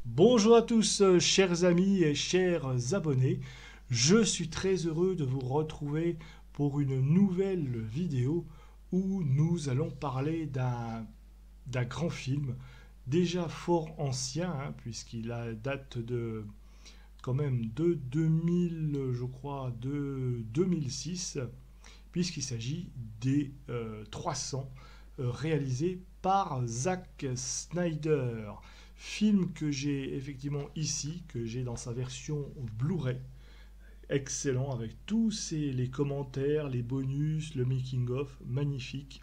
Bonjour à tous, chers amis et chers abonnés. Je suis très heureux de vous retrouver pour une nouvelle vidéo où nous allons parler d'un grand film, déjà fort ancien, hein, puisqu'il a date de quand même de 2000, je crois, de 2006, puisqu'il s'agit des 300 réalisés par Zack Snyder. Film que j'ai effectivement ici, que j'ai dans sa version Blu-ray. Excellent, avec les commentaires, les bonus, le making-of, magnifique.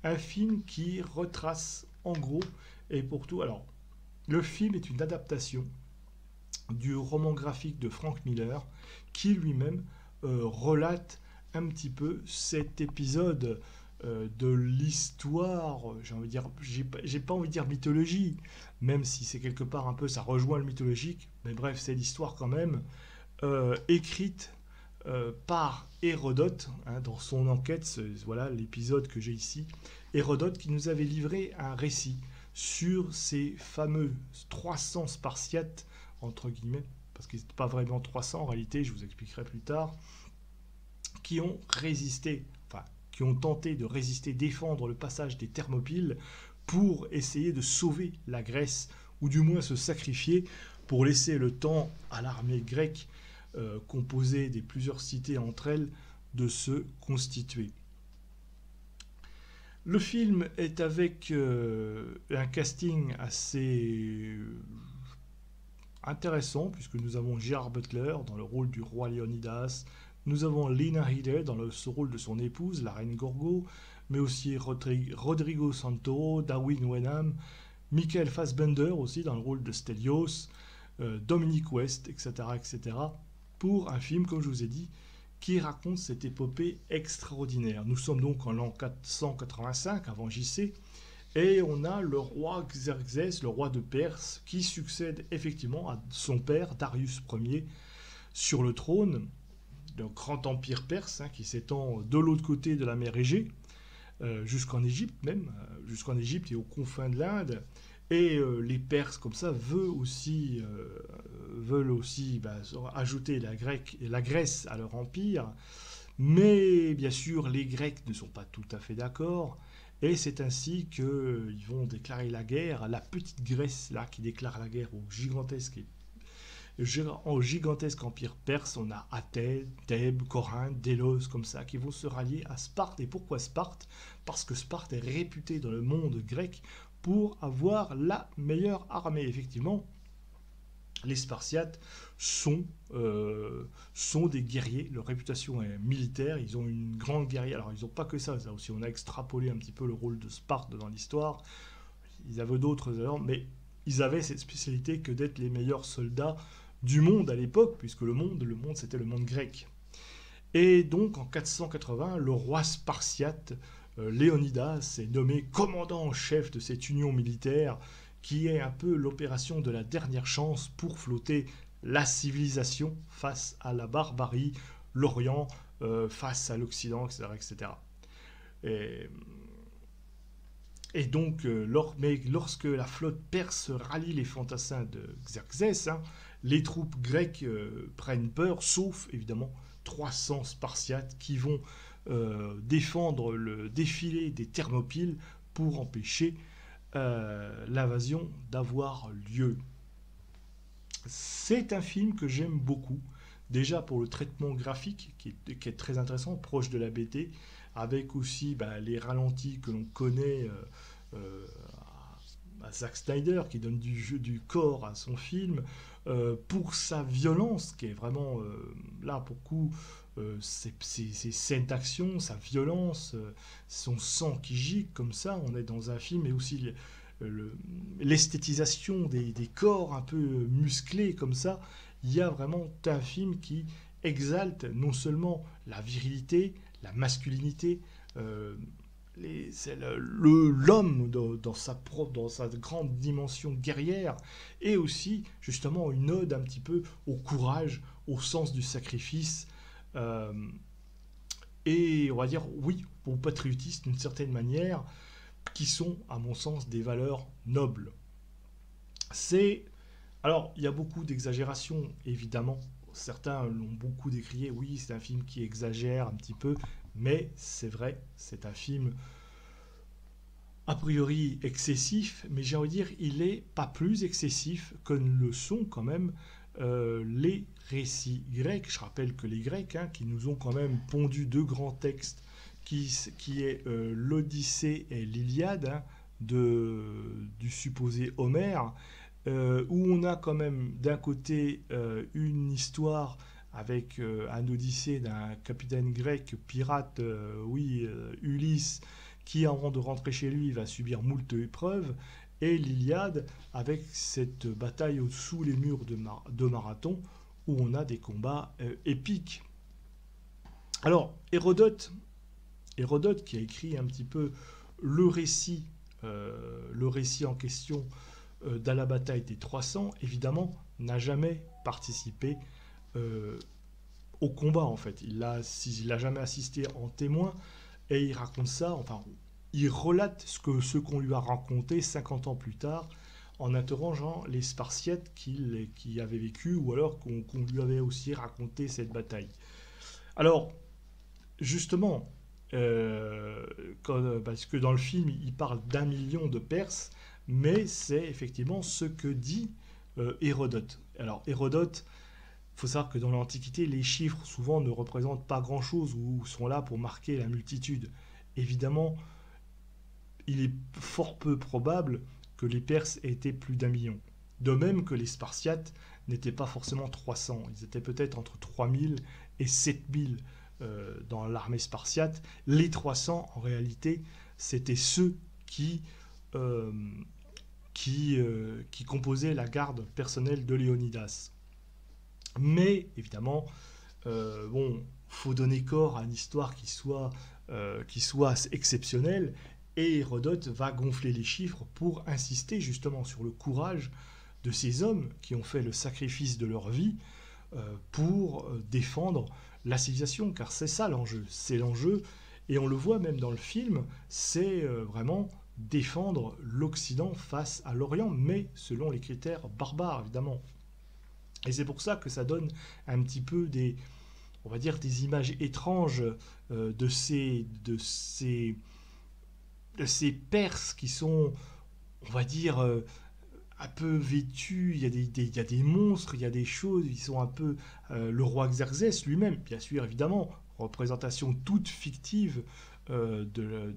Un film qui retrace en gros, et pour tout. Alors, le film est une adaptation du roman graphique de Frank Miller, qui lui-même relate un petit peu cet épisode de l'histoire, j'ai envie de dire, j'ai pas envie de dire mythologie, même si c'est quelque part un peu, ça rejoint le mythologique, mais bref, c'est l'histoire quand même, écrite par Hérodote, hein, dans son enquête, voilà l'épisode que j'ai ici, Hérodote qui nous avait livré un récit sur ces fameux 300 Spartiates, entre guillemets, parce qu'ils n'étaient pas vraiment 300 en réalité, je vous expliquerai plus tard, qui ont résisté, enfin, qui ont tenté de résister, défendre le passage des Thermopyles pour essayer de sauver la Grèce, ou du moins se sacrifier pour laisser le temps à l'armée grecque, composée des plusieurs cités entre elles, de se constituer. Le film est avec un casting assez intéressant, puisque nous avons Gerard Butler dans le rôle du roi Léonidas, nous avons Lena Headey dans ce rôle de son épouse, la reine Gorgo, mais aussi Rodrigo Santoro, Darwin Wenham, Michael Fassbender aussi dans le rôle de Stelios, Dominic West, etc., etc., pour un film, comme je vous ai dit, qui raconte cette épopée extraordinaire. Nous sommes donc en l'an 485 avant JC, et on a le roi Xerxès, le roi de Perse, qui succède effectivement à son père, Darius Ier, sur le trône d'un grand empire perse, hein, qui s'étend de l'autre côté de la mer Égée, jusqu'en Égypte même, jusqu'en Égypte et aux confins de l'Inde. Et les Perses, comme ça, veulent aussi ajouter la Grèce à leur empire. Mais bien sûr, les Grecs ne sont pas tout à fait d'accord. Et c'est ainsi qu'ils vont déclarer la guerre à la petite Grèce, là, qui déclare la guerre au gigantesque empire perse. On a Athènes, Thèbes, Corinthe, Délos, comme ça, qui vont se rallier à Sparte. Et pourquoi Sparte? Parce que Sparte est réputée dans le monde grec pour avoir la meilleure armée. Effectivement, les Spartiates sont des guerriers. Leur réputation est militaire. Ils ont une grande guerrière. Alors, ils n'ont pas que ça. Ça aussi, on a extrapolé un petit peu le rôle de Sparte dans l'histoire. Ils avaient d'autres heures, mais ils avaient cette spécialité que d'être les meilleurs soldats du monde à l'époque, puisque le monde, c'était le monde grec. Et donc, en 480, le roi spartiate, Léonidas, est nommé commandant en chef de cette union militaire qui est un peu l'opération de la dernière chance pour flotter la civilisation face à la barbarie, l'Orient face à l'Occident, etc. etc. Et, et donc, mais lorsque la flotte perse rallie les fantassins de Xerxès, hein, les troupes grecques prennent peur, sauf évidemment 300 Spartiates qui vont défendre le défilé des Thermopyles pour empêcher l'invasion d'avoir lieu. C'est un film que j'aime beaucoup, déjà pour le traitement graphique qui est très intéressant, proche de la BT, avec aussi les ralentis que l'on connaît à Zack Snyder, qui donne du corps à son film, pour sa violence, qui est vraiment là pour coup, ses scènes d'action, sa violence, son sang qui gicle comme ça, on est dans un film, et aussi l'esthétisation des corps un peu musclés comme ça, il y a vraiment un film qui exalte non seulement la virilité, la masculinité, c'est l'homme dans sa grande dimension guerrière, et aussi justement une ode un petit peu au courage, au sens du sacrifice, euh, et on va dire oui au patriotisme d'une certaine manière, qui sont à mon sens des valeurs nobles. C'est Alors, il y a beaucoup d'exagération, évidemment. Certains l'ont beaucoup décrié. Oui, c'est un film qui exagère un petit peu, mais c'est vrai, c'est un film a priori excessif, mais j'ai envie de dire, il est pas plus excessif que le sont quand même les récits grecs. Je rappelle que les Grecs, hein, qui nous ont quand même pondu deux grands textes, qui est l'Odyssée et l'Iliade, hein, du supposé Homère, où on a quand même d'un côté une histoire avec un Odyssée d'un capitaine grec pirate, Ulysse, qui avant de rentrer chez lui va subir moult épreuves, et l'Iliade avec cette bataille sous les murs de Marathon, où on a des combats épiques. Alors, Hérodote qui a écrit un petit peu le récit en question dans la bataille des 300, évidemment, n'a jamais participé au combat, en fait. Il n'a jamais assisté en témoin, et il raconte ça, enfin, il relate ce qu'on lui a raconté 50 ans plus tard, en interrogeant les Spartiates qui avaient vécu, ou alors qu'on lui avait aussi raconté cette bataille. Alors, justement, parce que dans le film, il parle d'1 million de Perses, mais c'est effectivement ce que dit Hérodote. Alors, Hérodote, il faut savoir que dans l'Antiquité, les chiffres souvent ne représentent pas grand-chose ou sont là pour marquer la multitude. Évidemment, il est fort peu probable que les Perses aient été plus d'1 million. De même que les Spartiates n'étaient pas forcément 300, ils étaient peut-être entre 3000 et 7000 dans l'armée spartiate. Les 300, en réalité, c'était ceux euh, qui composaient la garde personnelle de Léonidas. Mais, évidemment, bon, faut donner corps à une histoire qui soit exceptionnelle, et Hérodote va gonfler les chiffres pour insister justement sur le courage de ces hommes qui ont fait le sacrifice de leur vie pour défendre la civilisation, car c'est ça l'enjeu. C'est l'enjeu, et on le voit même dans le film, c'est vraiment défendre l'Occident face à l'Orient, mais selon les critères barbares, évidemment. Et c'est pour ça que ça donne un petit peu on va dire, des images étranges de ces Perses qui sont, on va dire, un peu vêtus. Il y a des monstres, il y a des choses. Ils sont un peu le roi Xerxès lui-même, bien sûr, évidemment, représentation toute fictive de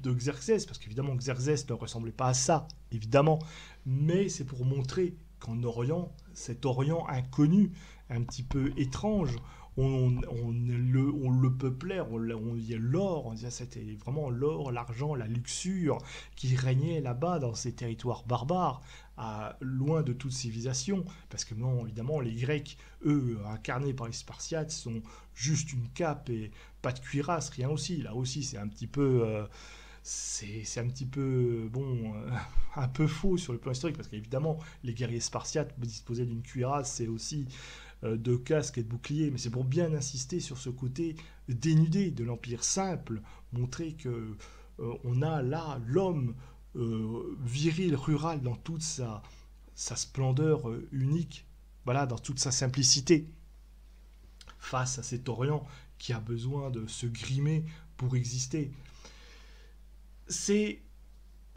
Xerxès, parce qu'évidemment Xerxès ne ressemblait pas à ça, évidemment, mais c'est pour montrer qu'en Orient, cet Orient inconnu, un petit peu étrange, on le peuplait, il y a l'or, c'était vraiment l'or, l'argent, la luxure qui régnait là-bas dans ces territoires barbares, loin de toute civilisation, parce que non, évidemment, les Grecs, eux, incarnés par les Spartiates, sont juste une cape et pas de cuirasse, rien aussi. Là aussi, c'est un petit peu... c'est un petit peu bon, un peu faux sur le plan historique, parce qu'évidemment les guerriers spartiates disposaient d'une cuirasse, c'est aussi de casques et de boucliers, mais c'est pour bien insister sur ce côté dénudé de l'empire simple, montrer que on a là l'homme viril, rural dans toute sa splendeur unique, voilà, dans toute sa simplicité, face à cet Orient qui a besoin de se grimer pour exister. C'est,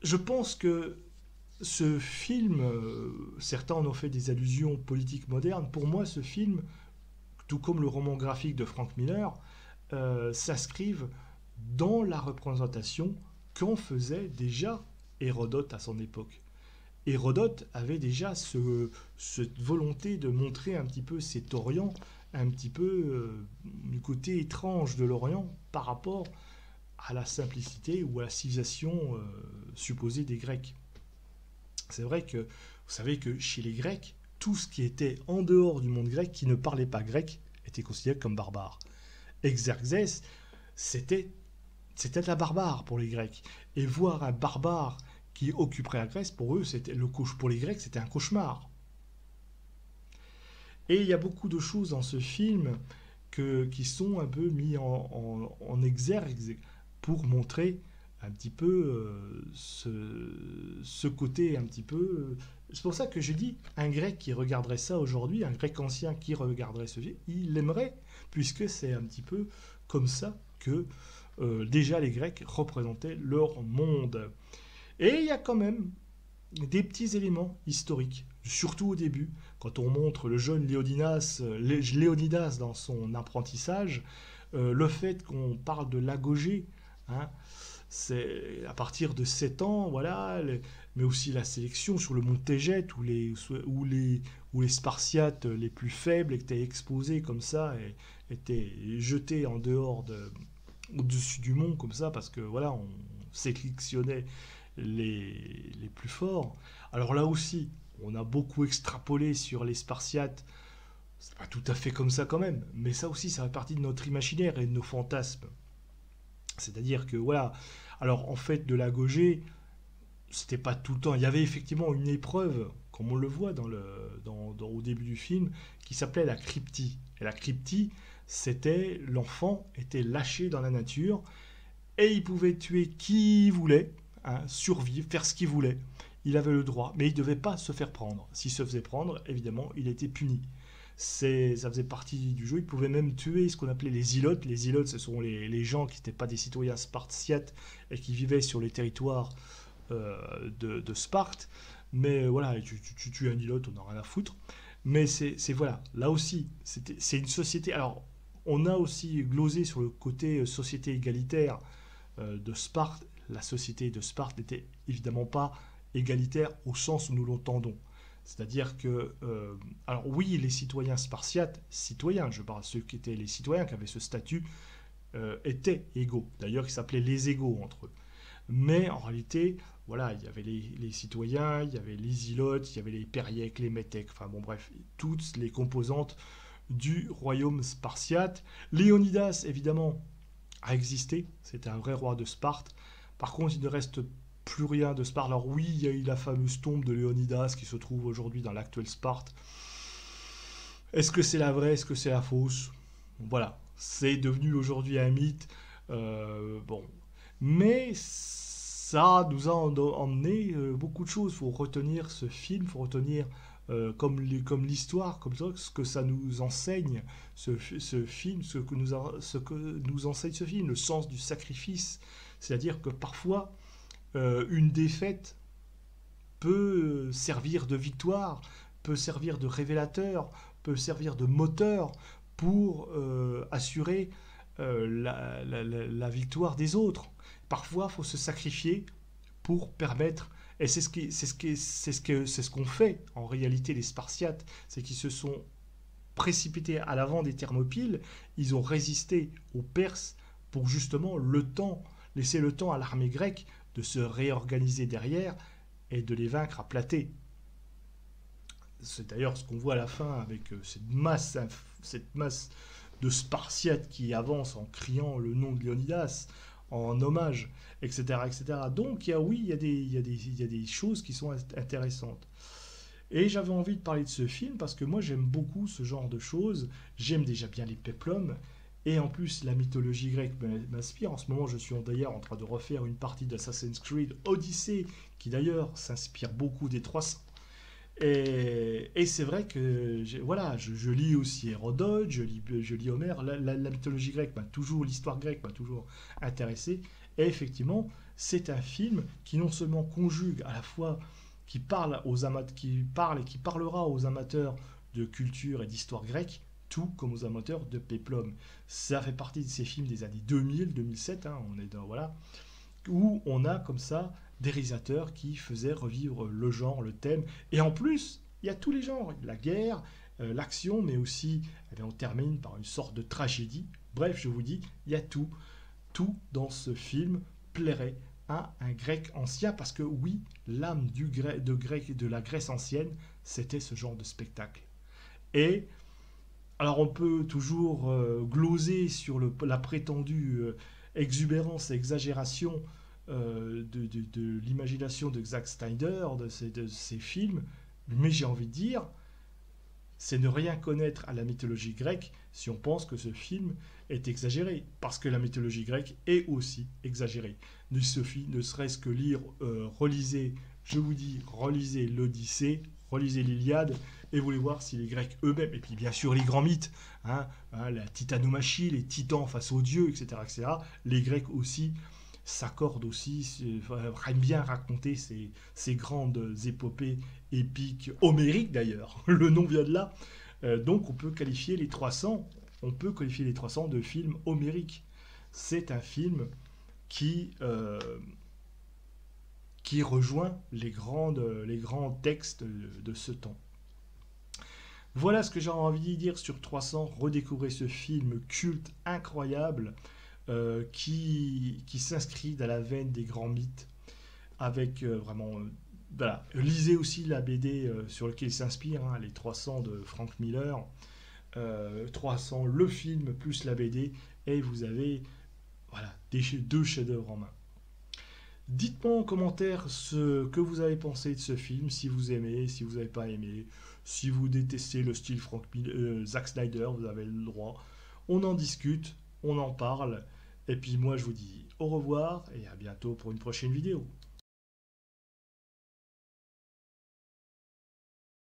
je pense que ce film, certains en ont fait des allusions politiques modernes. Pour moi, ce film, tout comme le roman graphique de Frank Miller, s'inscrivent dans la représentation qu'en faisait déjà Hérodote à son époque. Hérodote avait déjà cette volonté de montrer un petit peu cet Orient, un petit peu du côté étrange de l'Orient par rapport à la simplicité ou à la civilisation supposée des Grecs. C'est vrai que vous savez que chez les Grecs, tout ce qui était en dehors du monde grec, qui ne parlait pas grec, était considéré comme barbare. Xerxès, c'était la barbare pour les Grecs. Et voir un barbare qui occuperait la Grèce, pour eux, pour les Grecs, c'était un cauchemar. Et il y a beaucoup de choses dans ce film qui sont un peu mis en exergue pour montrer un petit peu ce côté un petit peu c'est pour ça que je dis, un grec qui regarderait ça aujourd'hui, un grec ancien qui regarderait ce film, il l'aimerait, puisque c'est un petit peu comme ça que déjà les Grecs représentaient leur monde. Et il y a quand même des petits éléments historiques, surtout au début, quand on montre le jeune Léonidas dans son apprentissage, le fait qu'on parle de l'agogée, hein, c'est à partir de 7 ans, voilà, mais aussi la sélection sur le mont Tégète, où les Spartiates les plus faibles étaient exposés comme ça, et étaient jetés en dehors au-dessus du mont comme ça, parce que voilà, on sélectionnait les plus forts. Alors là aussi, on a beaucoup extrapolé sur les Spartiates. C'est pas tout à fait comme ça quand même, mais ça aussi, ça fait partie de notre imaginaire et de nos fantasmes. C'est-à-dire que voilà, alors en fait, de la Gaugée, c'était pas tout le temps. Il y avait effectivement une épreuve, comme on le voit au début du film, qui s'appelait la cryptie. Et la cryptie, c'était l'enfant était lâché dans la nature et il pouvait tuer qui il voulait, hein, survivre, faire ce qu'il voulait. Il avait le droit, mais il ne devait pas se faire prendre. S'il se faisait prendre, évidemment, il était puni. Ça faisait partie du jeu. Il pouvait même tuer ce qu'on appelait les ilotes. Les ilotes, ce sont les gens qui n'étaient pas des citoyens spartiates et qui vivaient sur les territoires de Sparte. Mais voilà, tu tues un ilote, on n'a rien à foutre. Mais voilà, là aussi, c'est une société. Alors, on a aussi glosé sur le côté société égalitaire de Sparte. La société de Sparte n'était évidemment pas égalitaire au sens où nous l'entendons. C'est-à-dire que, alors oui, les citoyens spartiates, citoyens, je parle ceux qui étaient les citoyens qui avaient ce statut, étaient égaux. D'ailleurs, ils s'appelaient les égaux entre eux. Mais en réalité, voilà, il y avait les citoyens, il y avait les ilotes, il y avait les périèques, les métèques, enfin bon bref, toutes les composantes du royaume spartiate. Léonidas, évidemment, a existé, c'était un vrai roi de Sparte. Par contre, il ne reste plus rien de Sparte. Alors oui, il y a eu la fameuse tombe de Léonidas qui se trouve aujourd'hui dans l'actuelle Sparte. Est-ce que c'est la vraie, est-ce que c'est la fausse? Voilà, c'est devenu aujourd'hui un mythe. Bon, mais ça nous a emmené beaucoup de choses. Il faut retenir ce film, il faut retenir comme l'histoire, comme ça, ce que ça nous enseigne, ce film, ce que nous enseigne ce film, le sens du sacrifice. C'est-à-dire que parfois, une défaite peut servir de victoire, peut servir de révélateur, peut servir de moteur pour assurer la victoire des autres. Parfois, il faut se sacrifier pour permettre, et c'est ce qu'ont fait en réalité les Spartiates, c'est qu'ils se sont précipités à l'avant des Thermopyles, ils ont résisté aux Perses pour justement laisser le temps à l'armée grecque de se réorganiser derrière et de les vaincre à pâté. C'est d'ailleurs ce qu'on voit à la fin avec cette masse de Spartiates qui avancent en criant le nom de Léonidas en hommage, etc. etc. Donc oui, il y a des choses qui sont intéressantes. Et j'avais envie de parler de ce film parce que moi j'aime beaucoup ce genre de choses. J'aime déjà bien les péplums. Et en plus, la mythologie grecque m'inspire. En ce moment, je suis d'ailleurs en train de refaire une partie d'Assassin's Creed Odyssey, qui d'ailleurs s'inspire beaucoup des 300. Et c'est vrai que voilà, je lis aussi Hérodote, je lis Homère. La mythologie grecque l'histoire grecque m'a toujours intéressé. Et effectivement, c'est un film qui non seulement conjugue à la fois, qui parle et qui parlera aux amateurs de culture et d'histoire grecque, tout comme aux amateurs de péplum. Ça fait partie de ces films des années 2000-2007, hein, on est dans, voilà, où on a comme ça des réalisateurs qui faisaient revivre le genre, le thème. Et en plus, il y a tous les genres, la guerre, l'action, mais aussi, on termine par une sorte de tragédie. Bref, je vous dis, il y a tout. Tout dans ce film plairait à un grec ancien, parce que oui, l'âme de la Grèce ancienne, c'était ce genre de spectacle. Et alors on peut toujours gloser sur la prétendue exubérance et exagération de l'imagination de Zack Snyder, de ces films, mais j'ai envie de dire, c'est ne rien connaître à la mythologie grecque si on pense que ce film est exagéré, parce que la mythologie grecque est aussi exagérée. Il suffit ne serait-ce que relisez Je vous dis, relisez l'Odyssée, relisez l'Iliade, et vous allez voir si les Grecs eux-mêmes, et puis bien sûr les grands mythes, la titanomachie, les titans face aux dieux, etc., les Grecs aussi s'accordent aussi, aiment bien raconter ces grandes épopées épiques, homériques d'ailleurs, le nom vient de là. Donc on peut qualifier les 300 de films homériques. C'est un film qui, qui rejoint les grands textes de ce temps. Voilà ce que j'ai envie de dire sur 300. Redécouvrez ce film culte incroyable qui s'inscrit dans la veine des grands mythes avec vraiment... voilà. Lisez aussi la BD sur laquelle il s'inspire, les 300 de Frank Miller. 300, le film plus la BD, et vous avez voilà, deux chefs-d'œuvre en main. Dites-moi en commentaire ce que vous avez pensé de ce film, si vous aimez, si vous n'avez pas aimé, si vous détestez le style Zack Snyder, vous avez le droit. On en discute, on en parle, et puis moi je vous dis au revoir et à bientôt pour une prochaine vidéo.